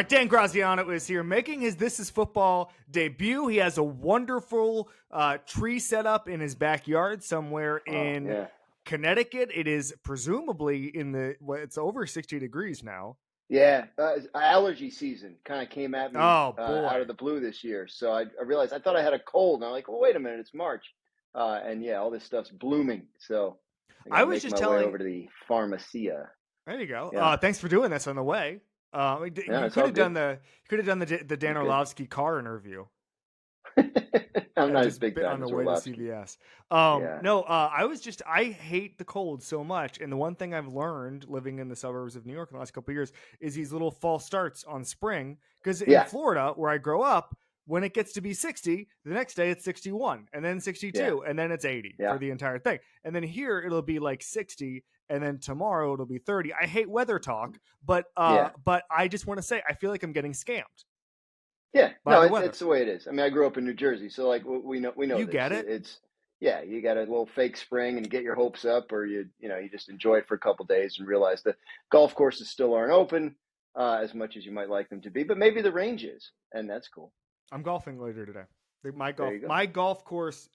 right, Dan Graziano is here making his This Is Football debut. He has a wonderful tree set up in his backyard somewhere in Connecticut. It is presumably it's over 60 degrees now. Yeah, allergy season kind of came at me out of the blue this year. So I realized I thought I had a cold. And I'm like, well, wait a minute, it's March. And yeah, all this stuff's blooming. So I was just telling way over to the pharmacia. There you go. Yeah. Thanks for doing this on the way. You could have done the Dan Orlovsky car interview. I'm not as big on the way to CVS. I hate the cold so much. And the one thing I've learned living in the suburbs of New York in the last couple of years is these little false starts on spring. Because in Florida, where I grow up, when it gets to be 60, the next day it's 61 and then 62 and then it's 80 for the entire thing. And then here it'll be like 60 and then tomorrow it'll be 30. I hate weather talk, but I just want to say I feel like I'm getting scammed. Yeah, it's the way it is. I mean, I grew up in New Jersey, so like we know. You get it. It's you got a little fake spring and get your hopes up, or you just enjoy it for a couple of days and realize that golf courses still aren't open as much as you might like them to be, but maybe the range is, and that's cool. I'm golfing later today. My golf course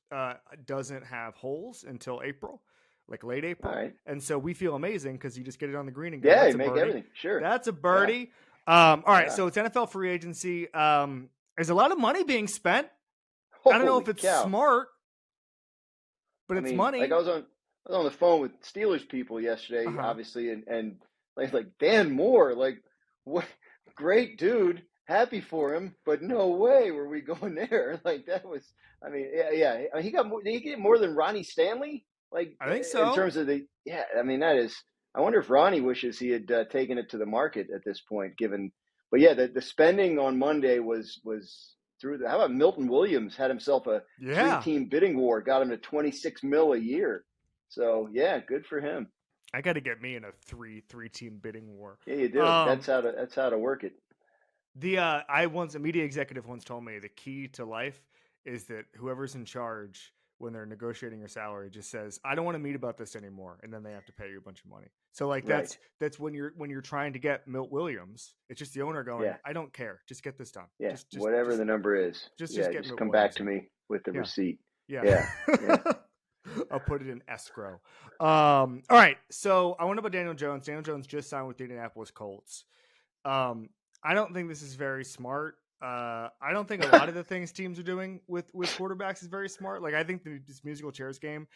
doesn't have holes until April, like late April, and so we feel amazing because you just get it on the green and go. Yeah, you make everything. Sure, that's a birdie. Yeah. All right, so it's NFL free agency. There's a lot of money being spent. I don't know if it's smart, but it's money. Like I was on the phone with Steelers people yesterday, obviously, and like Dan Moore, like what great dude, happy for him, but no way were we going there. Like that was, I mean, did he get more than Ronnie Stanley? Like I think so. In terms of that is. I wonder if Ronnie wishes he had taken it to the market at this point, but the spending on Monday was through how about Milton Williams had himself a 3-team bidding war, got him to $26 million a year. So good for him. I got to get me in a three-team bidding war. Yeah, you do. That's how to work it. A media executive once told me the key to life is that whoever's in charge when they're negotiating your salary just says, I don't want to meet about this anymore. And then they have to pay you a bunch of money. So like, that's when you're trying to get Milt Williams, it's just the owner going, I don't care. Just get this done. Yeah. Just whatever the number is. Just come back to me with the receipt. Yeah. I'll put it in escrow. All right. So I wonder about Daniel Jones. Daniel Jones just signed with the Indianapolis Colts. I don't think this is very smart. I don't think a lot of the things teams are doing with quarterbacks is very smart. Like I think this musical chairs game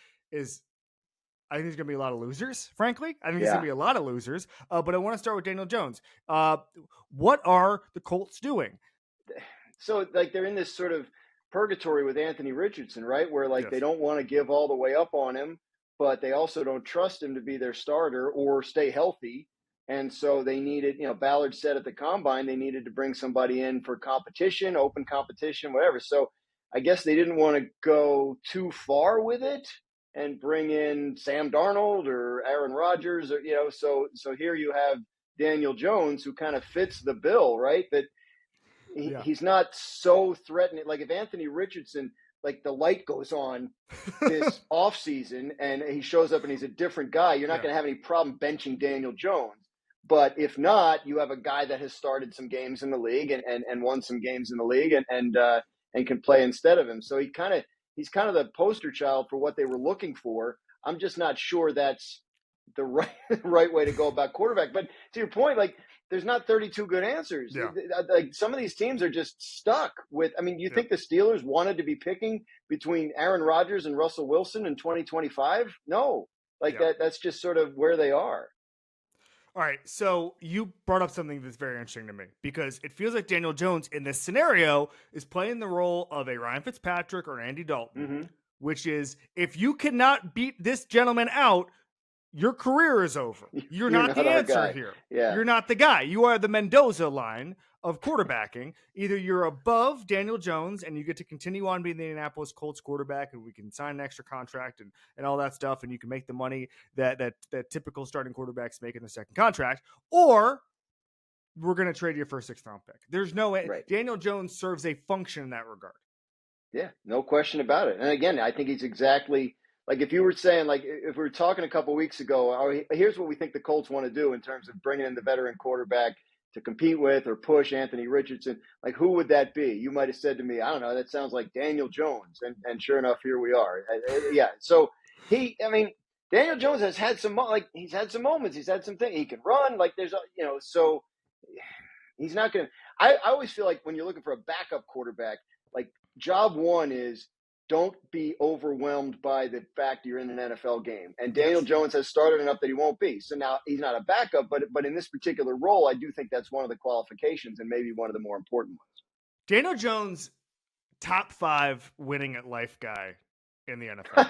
I think there's going to be a lot of losers, frankly. I think there's going to be a lot of losers. But I want to start with Daniel Jones. What are the Colts doing? So like they're in this sort of purgatory with Anthony Richardson, right? Where like they don't want to give all the way up on him, but they also don't trust him to be their starter or stay healthy. And so they needed, Ballard said at the combine, they needed to bring somebody in for competition, open competition, whatever. So I guess they didn't want to go too far with it and bring in Sam Darnold or Aaron Rodgers, or, so here you have Daniel Jones, who kind of fits the bill, right? That he's not so threatening. Like if Anthony Richardson, like the light goes on this offseason and he shows up and he's a different guy, you're not going to have any problem benching Daniel Jones. But if not, you have a guy that has started some games in the league and won some games in the league and can play instead of him. So he's kind of the poster child for what they were looking for. I'm just not sure that's the right way to go about quarterback. But to your point, like there's not 32 good answers. Yeah. Like some of these teams are just stuck with. I mean, you think the Steelers wanted to be picking between Aaron Rodgers and Russell Wilson in 2025? No, that's just sort of where they are. All right, so you brought up something that's very interesting to me because it feels like Daniel Jones in this scenario is playing the role of a Ryan Fitzpatrick or Andy Dalton, which is if you cannot beat this gentleman out, your career is over. You're not the answer here. Yeah. You're not the guy. You are the Mendoza line of quarterbacking. Either you're above Daniel Jones and you get to continue on being the Indianapolis Colts quarterback and we can sign an extra contract and all that stuff and you can make the money that typical starting quarterbacks make in the second contract, or we're going to trade you for a 6th round pick. There's no way. Right. Daniel Jones serves a function in that regard. Yeah, no question about it. And again, I think he's exactly like if you were saying, like if we were talking a couple of weeks ago, here's what we think the Colts want to do in terms of bringing in the veteran quarterback, to compete with or push Anthony Richardson, like who would that be? You might have said to me, I don't know, that sounds like Daniel Jones. And sure enough, here we are. Yeah. So Daniel Jones has had he's had some moments. He's had some things. He can run. Like there's, so he's not going to. I always feel like when you're looking for a backup quarterback, like job one is don't be overwhelmed by the fact you're in an NFL game. And Daniel Jones has started enough that he won't be. So now he's not a backup, but in this particular role, I do think that's one of the qualifications and maybe one of the more important ones. Daniel Jones, top 5 winning at life guy in the NFL.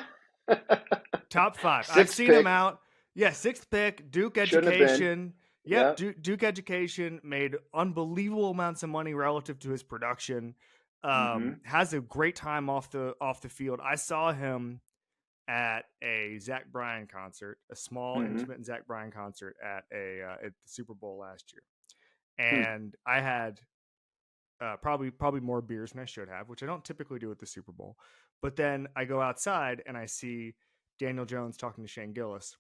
Top 5. I've seen him out. Yeah, 6th pick, Duke education. Yep, yeah. Duke education, made unbelievable amounts of money relative to his production. Has a great time off the field. I saw him at a Zach Bryan concert, a small, intimate Zach Bryan concert at the Super Bowl last year, and I had probably more beers than I should have, which I don't typically do at the Super Bowl. But then I go outside and I see Daniel Jones talking to Shane Gillis.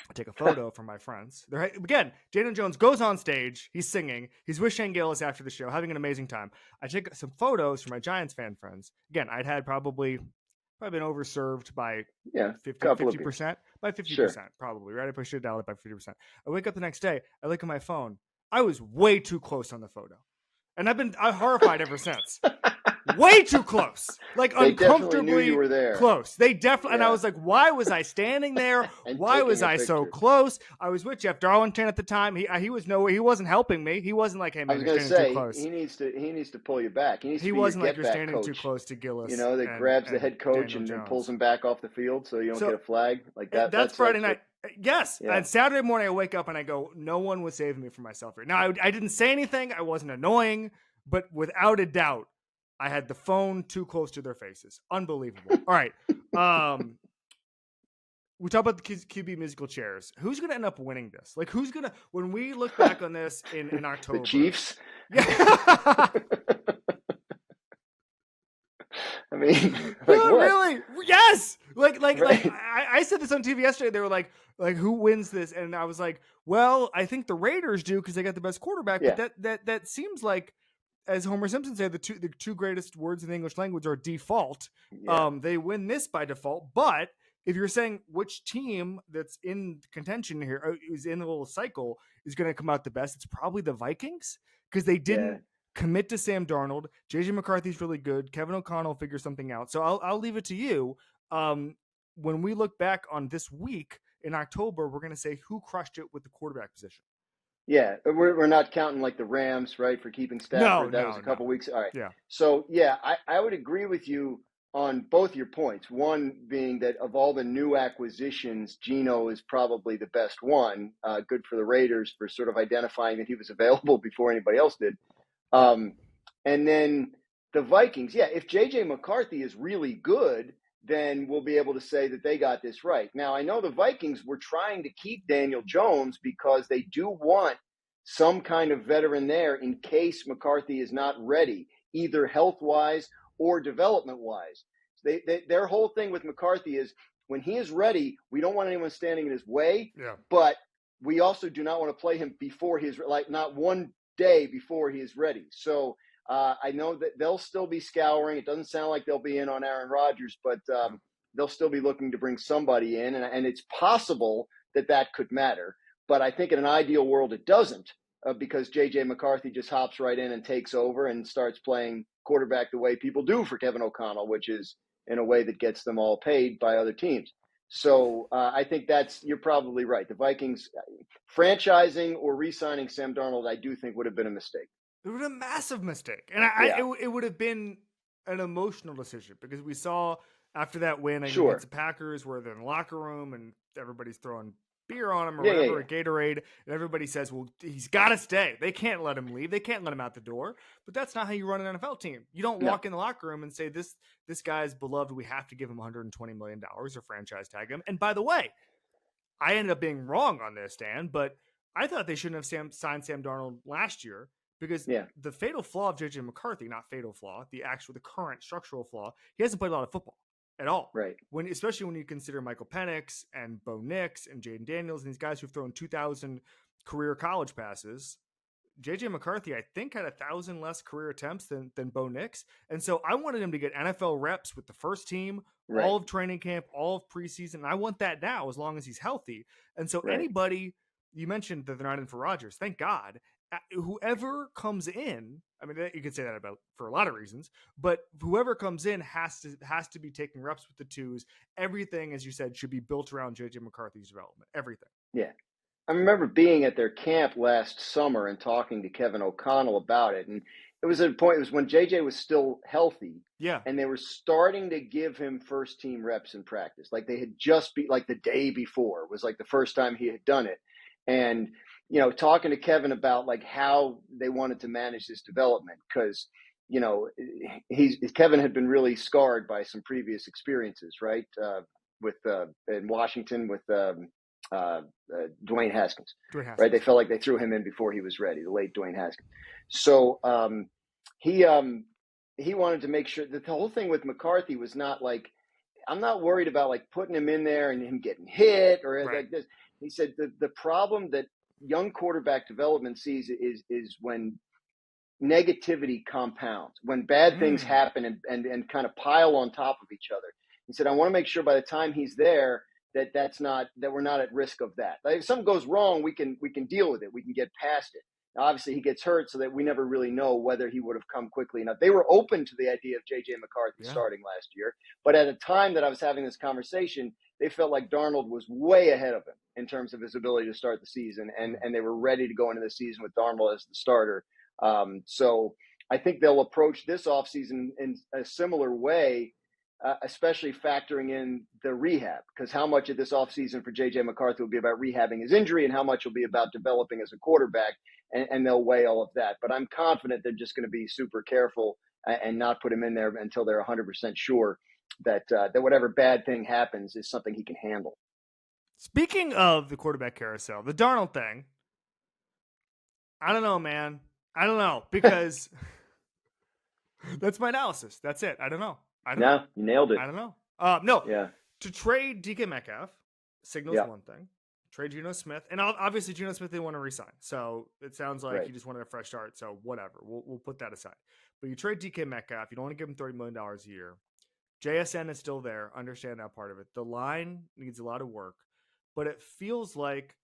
I take a photo from my friends. Again, Daniel Jones goes on stage. He's singing. He's with Shane Gillis after the show, having an amazing time. I take some photos from my Giants fan friends. Again, I'd had probably been overserved by 50%. By 50%, probably, right? I should have dialed it by 50%. I wake up the next day. I look at my phone. I was way too close on the photo. And I'm horrified ever since. Way too close, like they uncomfortably knew you were there. Close. They definitely, and I was like, why was I standing there? Why was I so close? I was with Jeff Darlington at the time. He was nowhere. He wasn't helping me. He wasn't like, hey man, you're standing too close. He needs to pull you back. He wasn't like, you're standing too close to Gillis. That grabs the head coach and pulls him back off the field so you don't get a flag like that. That's Friday night. Yes. Yeah. And Saturday morning I wake up and I go, no one was saving me from myself here. Now I didn't say anything. I wasn't annoying, but without a doubt, I had the phone too close to their faces. Unbelievable. All right. We talk about the QB musical chairs. Who's going to end up winning this? Like, who's going to, when we look back on this in October? The Chiefs? Yeah. I mean, really? Yes. Like I said this on TV yesterday. They were like, who wins this? And I was like, well, I think the Raiders do because they got the best quarterback. Yeah. But that seems like, as Homer Simpson said, the two greatest words in the English language are default. Yeah. They win this by default. But if you're saying which team that's in contention here, is in the little cycle, is going to come out the best, it's probably the Vikings because they didn't commit to Sam Darnold. JJ McCarthy's really good. Kevin O'Connell figures something out. So I'll leave it to you. When we look back on this week in October, we're going to say who crushed it with the quarterback position. Yeah, we're not counting like the Rams, right, for keeping Stafford. That was a couple weeks. All right. Yeah. So, I would agree with you on both your points. One being that of all the new acquisitions, Geno is probably the best one. Good for the Raiders for sort of identifying that he was available before anybody else did. And then the Vikings, if J.J. McCarthy is really good, then we'll be able to say that they got this right. Now, I know the Vikings were trying to keep Daniel Jones because they do want some kind of veteran there in case McCarthy is not ready, either health-wise or development-wise. Their whole thing with McCarthy is when he is ready, we don't want anyone standing in his way, but we also do not want to play him before he's not one day before he is ready. So I know that they'll still be scouring. It doesn't sound like they'll be in on Aaron Rodgers, but they'll still be looking to bring somebody in. And it's possible that could matter. But I think in an ideal world, it doesn't because J.J. McCarthy just hops right in and takes over and starts playing quarterback the way people do for Kevin O'Connell, which is in a way that gets them all paid by other teams. So I think you're probably right. The Vikings franchising or re-signing Sam Darnold, I do think would have been a mistake. It would have been a massive mistake. And it would have been an emotional decision because we saw after that win against the Packers where they're in the locker room and everybody's throwing beer on him or whatever, a Gatorade, and everybody says, well, he's got to stay. They can't let him leave. They can't let him out the door. But that's not how you run an NFL team. You don't walk in the locker room and say, this guy is beloved. We have to give him $120 million or franchise tag him. And by the way, I ended up being wrong on this, Dan, but I thought they shouldn't have signed Sam Darnold last year because the fatal flaw of J.J. McCarthy, not fatal flaw, the current structural flaw, he hasn't played a lot of football at all. Right. Especially when you consider Michael Penix and Bo Nix and Jaden Daniels and these guys who've thrown 2,000 career college passes. JJ McCarthy, I think, had 1,000 less career attempts than Bo Nix. And so I wanted him to get NFL reps with the first team, Right. all of training camp, all of preseason. And I want that now as long as he's healthy. And so Right. anybody, you mentioned that they're not in for Rodgers. Thank God. Whoever comes in, I mean, you could say that about for a lot of reasons, but whoever comes in has to be taking reps with the twos. Everything, as you said, should be built around JJ McCarthy's development. Everything. Yeah. I remember being at their camp last summer and talking to Kevin O'Connell about it. And it was at a point, it was when JJ was still healthy. Yeah. And they were starting to give him first team reps in practice. Like they had just like the day before was like the first time he had done it. And, talking to Kevin about like how they wanted to manage this development, because, Kevin had been really scarred by some previous experiences, right? In Washington with, Dwayne Haskins, right? They felt like they threw him in before he was ready, the late Dwayne Haskins. So he wanted to make sure that the whole thing with McCarthy was not like, I'm not worried about like putting him in there and him getting hit or like this. He said the problem that young quarterback development sees is when negativity compounds, when bad things happen and kind of pile on top of each other. He said, I want to make sure by the time he's there that we're not at risk of that. Like if something goes wrong, we can deal with it. We can get past it. Now, obviously, he gets hurt, so that we never really know whether he would have come quickly enough. They were open to the idea of J.J. McCarthy starting last year, but at the time that I was having this conversation, they felt like Darnold was way ahead of him in terms of his ability to start the season, and they were ready to go into the season with Darnold as the starter. So I think they'll approach this offseason in a similar way, especially factoring in the rehab, because how much of this offseason for J.J. McCarthy will be about rehabbing his injury and how much will be about developing as a quarterback, and they'll weigh all of that. But I'm confident they're just going to be super careful and not put him in there until they're 100% sure that whatever bad thing happens is something he can handle. Speaking of the quarterback carousel, the Darnold thing, I don't know, man. I don't know, because that's my analysis. That's it. I don't know. You nailed it. I don't know. No. Yeah. To trade DK Metcalf signals one thing. Trade Geno Smith. And obviously Geno Smith they want to resign. So it sounds like he just wanted a fresh start. So whatever. We'll put that aside. But you trade DK Metcalf. You don't want to give him $30 million a year. JSN is still there. Understand that part of it. The line needs a lot of work. But it feels like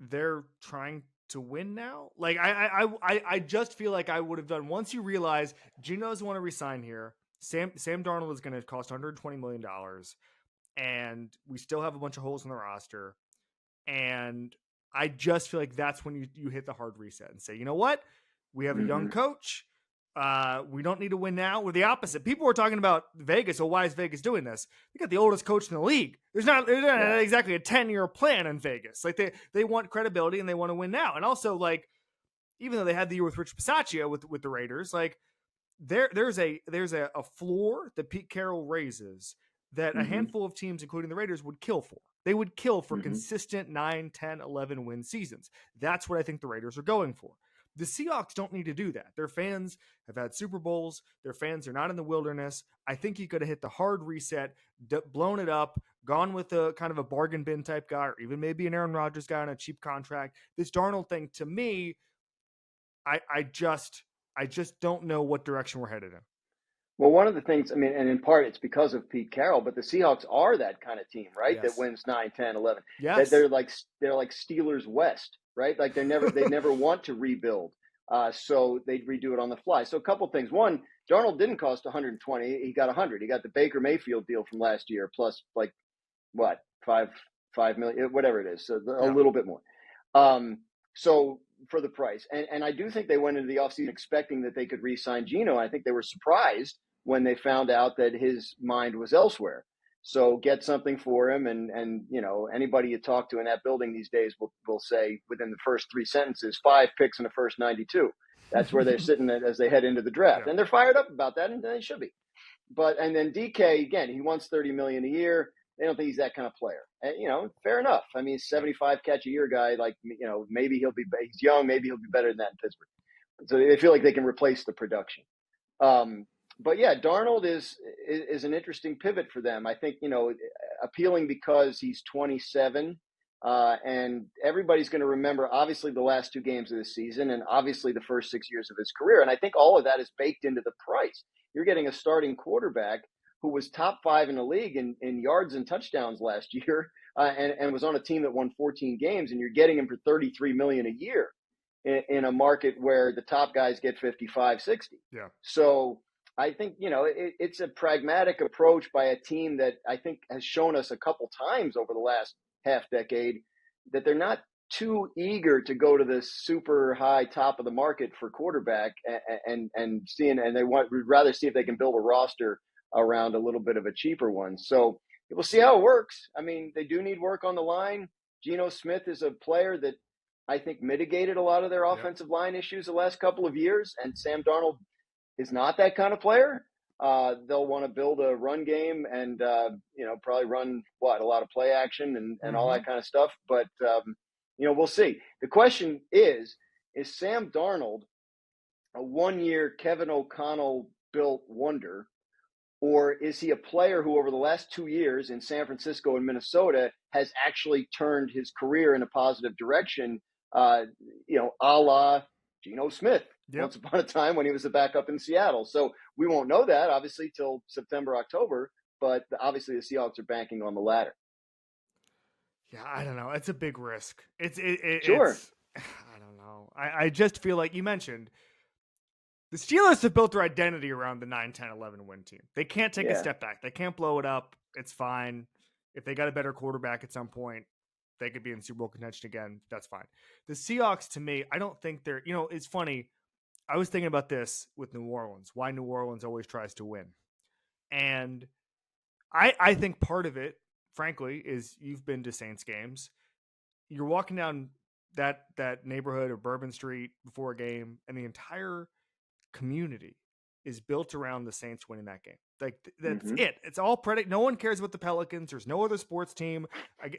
they're trying to win now. Like I just feel like I would have done, once you realize Geno doesn't want to resign here. Sam Darnold is going to cost $120 million, and we still have a bunch of holes in the roster. And I just feel like that's when you hit the hard reset and say, you know what? We have a young coach. We don't need to win now. We're the opposite. People were talking about Vegas. So why is Vegas doing this? They got the oldest coach in the league. There's not exactly a 10-year plan in Vegas. Like they want credibility and they want to win now. And also, like, even though they had the year with Rich Bisaccia with the Raiders, like there's a floor that Pete Carroll raises that a handful of teams, including the Raiders, would kill for. They would kill for consistent 9, 10, 11 win seasons. That's what I think the Raiders are going for. The Seahawks don't need to do that. Their fans have had Super Bowls. Their fans are not in the wilderness. I think you could have hit the hard reset, blown it up, gone with a kind of a bargain bin type guy, or even maybe an Aaron Rodgers guy on a cheap contract. This Darnold thing, to me, I just don't know what direction we're headed in. Well, one of the things, I mean, and in part it's because of Pete Carroll, but the Seahawks are that kind of team, right? That wins 9, 10, 11. Yes. They're like Steelers West, right? Like they never want to rebuild. So they'd redo it on the fly. So a couple things. One, Darnold didn't cost 120. He got 100. He got the Baker Mayfield deal from last year, plus like what, 5 million, whatever it is. So a little bit more. So for the price. And I do think they went into the offseason expecting that they could re-sign Geno. I think they were surprised when they found out that his mind was elsewhere. So get something for him. And you know, anybody you talk to in that building these days will say within the first 3 sentences, 5 picks in the first 92. That's where they're sitting as they head into the draft. Yeah. And they're fired up about that, and they should be. And then DK, again, he wants $30 million a year. They don't think he's that kind of player. And, you know, fair enough. I mean, 75 catch a year guy, like, you know, maybe he's young, maybe he'll be better than that in Pittsburgh. So they feel like they can replace the production. But yeah, Darnold is an interesting pivot for them. I think, you know, appealing because he's 27 And everybody's going to remember, obviously, the last 2 games of the season and obviously the first 6 years of his career. And I think all of that is baked into the price. You're getting a starting quarterback who was top 5 in the league in yards and touchdowns last year, and was on a team that won 14 games, and you're getting him for $33 million a year in a market where the top guys get 55, 60. Yeah. So I think, it's a pragmatic approach by a team that I think has shown us a couple times over the last half decade that they're not too eager to go to the super high top of the market for quarterback, and they would rather see if they can build a roster around a little bit of a cheaper one. So we'll see how it works. I mean, they do need work on the line. Geno Smith is a player that I think mitigated a lot of their offensive line issues the last couple of years, and Sam Darnold is not that kind of player. They'll want to build a run game and, probably run a lot of play action and all that kind of stuff. But, we'll see. The question is Sam Darnold a 1-year Kevin O'Connell built wonder, or is he a player who over the last 2 years in San Francisco and Minnesota has actually turned his career in a positive direction, a la Geno Smith? Yep. Once upon a time when he was a backup in Seattle. So we won't know that, obviously, till September, October, but obviously the Seahawks are banking on the latter. Yeah, I don't know. It's a big risk. Sure. I don't know. I just feel like you mentioned the Steelers have built their identity around the 9, 10, 11 win team. They can't take a step back. They can't blow it up. It's fine. If they got a better quarterback at some point, they could be in Super Bowl contention again. That's fine. The Seahawks, to me, I don't think they're, it's funny. I was thinking about this with New Orleans, why New Orleans always tries to win. And I think part of it, frankly, is you've been to Saints games. You're walking down that neighborhood of Bourbon Street before a game, and the entire community is built around the Saints winning that game. Like, that's it. It's all predict. No one cares about the Pelicans. There's no other sports team.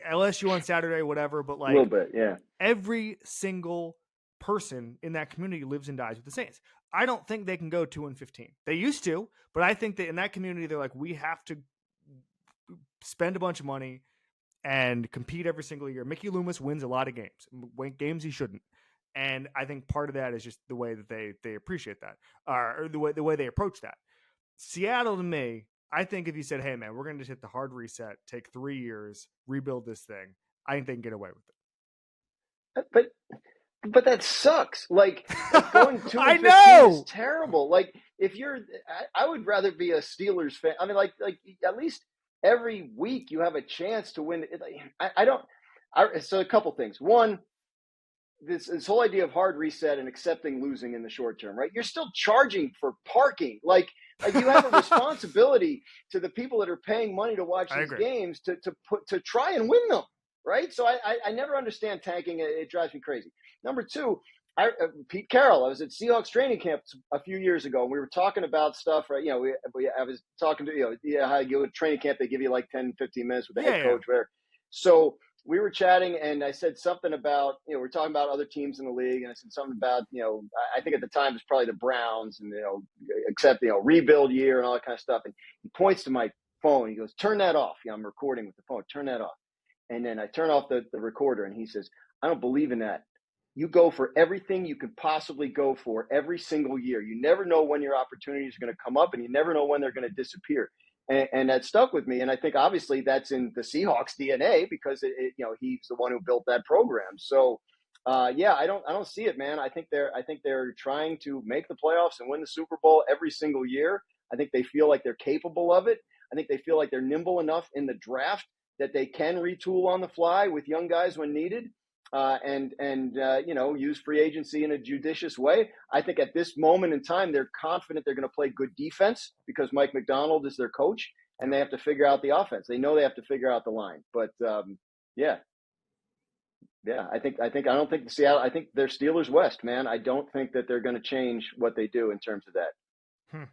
LSU on Saturday, whatever. But like, a little bit, yeah. Every single person in that community lives and dies with the Saints. I don't think they can go 2-15. They used to, but I think that in that community, they're like, we have to spend a bunch of money and compete every single year. Mickey Loomis wins a lot of games he shouldn't. And I think part of that is just the way that they appreciate that, or the way they approach that. Seattle, to me, I think if you said, hey man, we're going to hit the hard reset, take 3 years, rebuild this thing, I think they can get away with it. But that sucks. Like going 2-15 is terrible. Like I would rather be a Steelers fan. I mean, like at least every week you have a chance to win. So a couple things. One, this whole idea of hard reset and accepting losing in the short term, right? You're still charging for parking. Like you have a responsibility to the people that are paying money to watch these games to try and win them. Right. So I never understand tanking. It drives me crazy. Number two, Pete Carroll, I was at Seahawks training camp a few years ago, and we were talking about stuff, right? I was talking to, how you go to training camp, they give you like 10, 15 minutes with the head coach there. So we were chatting, and I said something about, we're talking about other teams in the league, and I said something about, I think at the time it was probably the Browns, and, except, rebuild year and all that kind of stuff. And he points to my phone. He goes, turn that off. I'm recording with the phone. Turn that off. And then I turn off the recorder, and he says, I don't believe in that. You go for everything you could possibly go for every single year. You never know when your opportunities are going to come up, and you never know when they're going to disappear. And that stuck with me. And I think obviously that's in the Seahawks DNA because he's the one who built that program. So I don't see it, man. I think they're trying to make the playoffs and win the Super Bowl every single year. I think they feel like they're capable of it. I think they feel like they're nimble enough in the draft that they can retool on the fly with young guys when needed, and use free agency in a judicious way. I think at this moment in time, they're confident they're going to play good defense because Mike McDonald is their coach, and they have to figure out the offense. They know they have to figure out the line. But I don't think Seattle. I think they're Steelers West, man. I don't think that they're going to change what they do in terms of that. And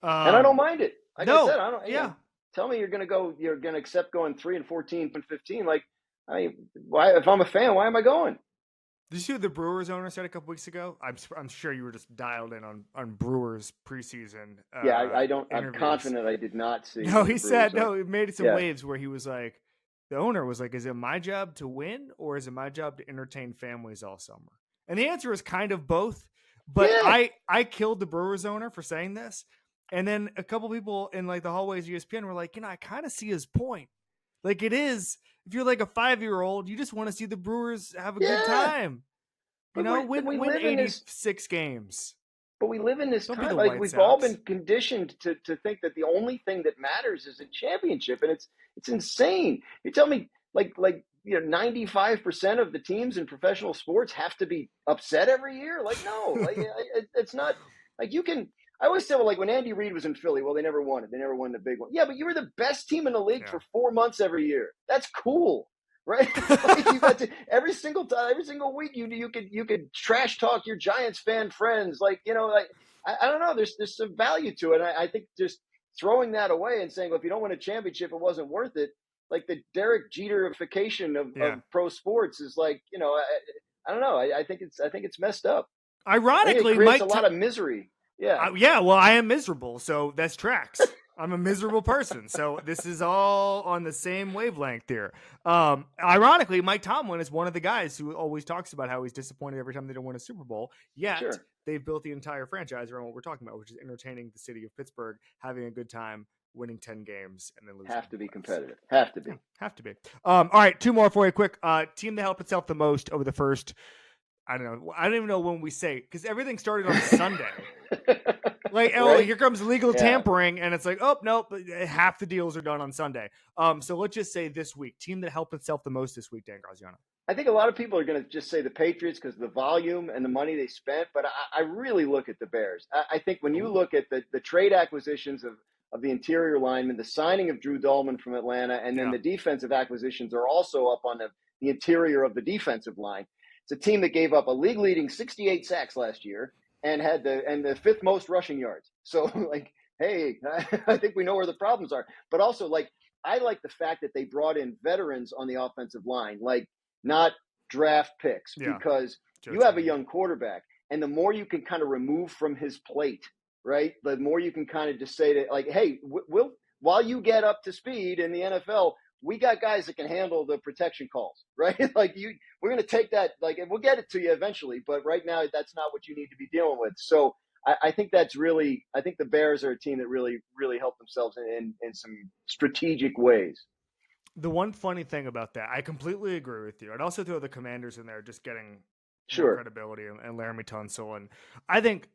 I don't mind it. Like I said, I don't. Yeah. Tell me you're going to accept going 3-14 and 15. Like, why? If I'm a fan, why am I going? Did you see what the Brewers owner said a couple weeks ago? I'm sure you were just dialed in on Brewers preseason. I'm confident I did not see. No, he said no. It made some waves where he was like, the owner was like, is it my job to win or is it my job to entertain families all summer? And the answer is kind of both. But Yeah. I killed the Brewers owner for saying this. And then a couple people in like the hallways of ESPN were like, I kind of see his point. Like it is, if you're like a 5-year-old, you just want to see the Brewers have a good time. But win 86 games. But we live in this Don't time, be the like White we've Sox. all been conditioned to think that the only thing that matters is a championship, and it's insane. You tell me, like 95% of the teams in professional sports have to be upset every year. Like no, like it's not like you can. I always say, well, like when Andy Reid was in Philly, well, they never won it. They never won the big one. Yeah, but you were the best team in the league for 4 months every year. That's cool. Right? Like you got to, every single time, every single week, you could trash talk your Giants fan friends. Like, like I don't know. There's some value to it. I think just throwing that away and saying, well, if you don't win a championship, it wasn't worth it. Like the Derek Jeterification of pro sports is like, I don't know. I think it's messed up. Ironically, it creates a lot of misery. Yeah. Well, I am miserable, so that's tracks. I'm a miserable person, so this is all on the same wavelength here. Ironically, Mike Tomlin is one of the guys who always talks about how he's disappointed every time they don't win a Super Bowl. Yet they've built the entire franchise around what we're talking about, which is entertaining the city of Pittsburgh, having a good time, winning 10 games, and then losing. Have to be competitive. Have to be. Yeah, have to be. All right, 2 more for you, quick. Team that helped itself the most over the first. I don't know. I don't even know when we say, because everything started on Sunday. Like, here comes legal tampering, and it's like, oh, nope, half the deals are done on Sunday. So let's just say this week, team that helped itself the most this week, Dan Graziano. I think a lot of people are going to just say the Patriots because of the volume and the money they spent, but I really look at the Bears. I think when you look at the trade acquisitions of the interior linemen, the signing of Drew Dahlman from Atlanta, and then the defensive acquisitions are also up on the interior of the defensive line. It's a team that gave up a league-leading 68 sacks last year and had the fifth most rushing yards. So, like, hey, I think we know where the problems are. But also, like, I like the fact that they brought in veterans on the offensive line, like not draft picks, because you have a young quarterback. And the more you can kind of remove from his plate, right, the more you can kind of just say that, like, hey, we'll while you get up to speed in the NFL, we got guys that can handle the protection calls, right? Like we're going to take that, like, and we'll get it to you eventually, but right now that's not what you need to be dealing with. So I think I think the Bears are a team that really, really helped themselves in some strategic ways. The one funny thing about that, I completely agree with you. I'd also throw the Commanders in there, just getting more credibility and Laramie Tunsil. And I think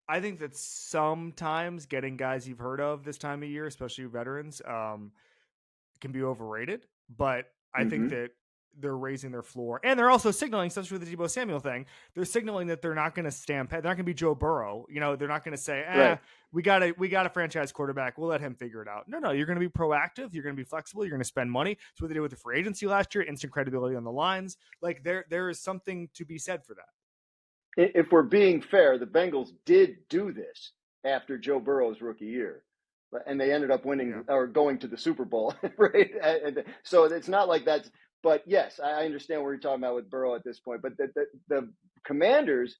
that sometimes getting guys you've heard of this time of year, especially veterans, can be overrated, but I think that they're raising their floor, and they're also signaling, especially with the Deebo Samuel thing, they're signaling that they're not going to they're not going to be Joe Burrow. They're not going to say, we got a franchise quarterback, we'll let him figure it out. No, you're going to be proactive, you're going to be flexible, you're going to spend money. That's what they did with the free agency last year, instant credibility on the lines. Like there is something to be said for that. If we're being fair, the Bengals did do this after Joe Burrow's rookie year. And they ended up winning or going to the Super Bowl, right? And so it's not like that's. But yes, I understand what you're talking about with Burrow at this point. But the Commanders,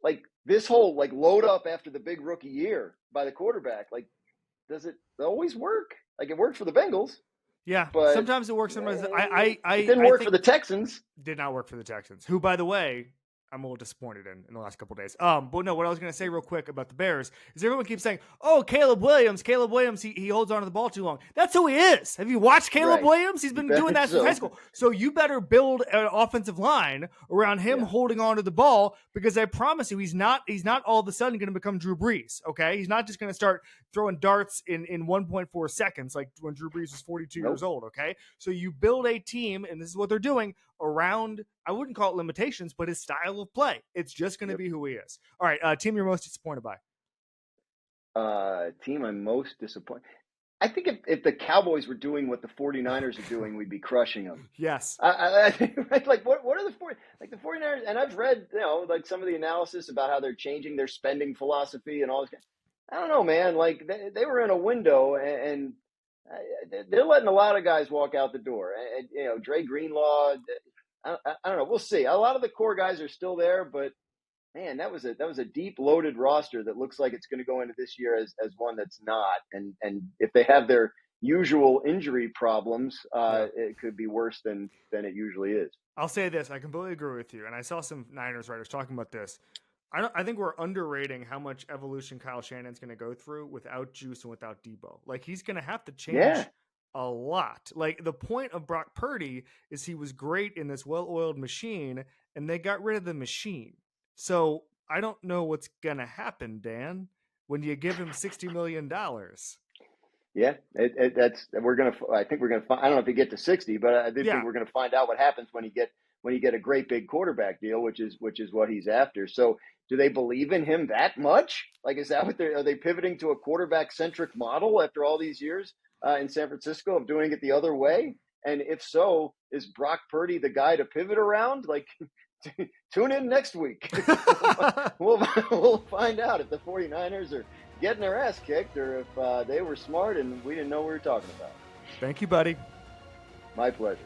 like this whole like load up after the big rookie year by the quarterback, like does it always work? Like it worked for the Bengals. Yeah, but sometimes it works. Sometimes it didn't work for the Texans. Did not work for the Texans, who, by the way, I'm a little disappointed in the last couple of days. But no, what I was going to say real quick about the Bears is everyone keeps saying, oh, Caleb Williams, he holds on to the ball too long. That's who he is. Have you watched Caleb Williams? He's been doing that since high school. So you better build an offensive line around him holding on to the ball, because I promise you, he's not all of a sudden going to become Drew Brees, okay? He's not just going to start throwing darts in 1.4 seconds like when Drew Brees was 42 years old, okay? So you build a team, and this is what they're doing, around, I wouldn't call it limitations, but his style of play. It's just going to be who he is. All right, team you're most disappointed by? Team I'm most disappointed. I think if the Cowboys were doing what the 49ers are doing, we'd be crushing them. Yes. I think, like, what are the 49ers? And I've read, like some of the analysis about how they're changing their spending philosophy and all this. I don't know, man. Like they were in a window, and they're letting a lot of guys walk out the door. And, Dre Greenlaw. I don't know. We'll see. A lot of the core guys are still there, but man, that was a deep loaded roster that looks like it's going to go into this year as one that's not. And if they have their usual injury problems, it could be worse than it usually is. I'll say this. I completely agree with you. And I saw some Niners writers talking about this. I think we're underrating how much evolution Kyle Shanahan's going to go through without Juice and without Debo. Like, he's going to have to change a lot. Like, the point of Brock Purdy is he was great in this well-oiled machine, and they got rid of the machine. So I don't know what's going to happen, Dan, when you give him $60 million. Yeah, I think we're gonna find. I don't know if you get to 60, but I think we're gonna find out what happens when you get a great big quarterback deal, which is what he's after. So, do they believe in him that much? Like, is that what are they pivoting to a quarterback centric model after all these years in San Francisco of doing it the other way? And if so, is Brock Purdy the guy to pivot around? Like, tune in next week. We'll find out if the 49ers are getting their ass kicked or if they were smart and we didn't know what we were talking about. Thank you, buddy. My pleasure.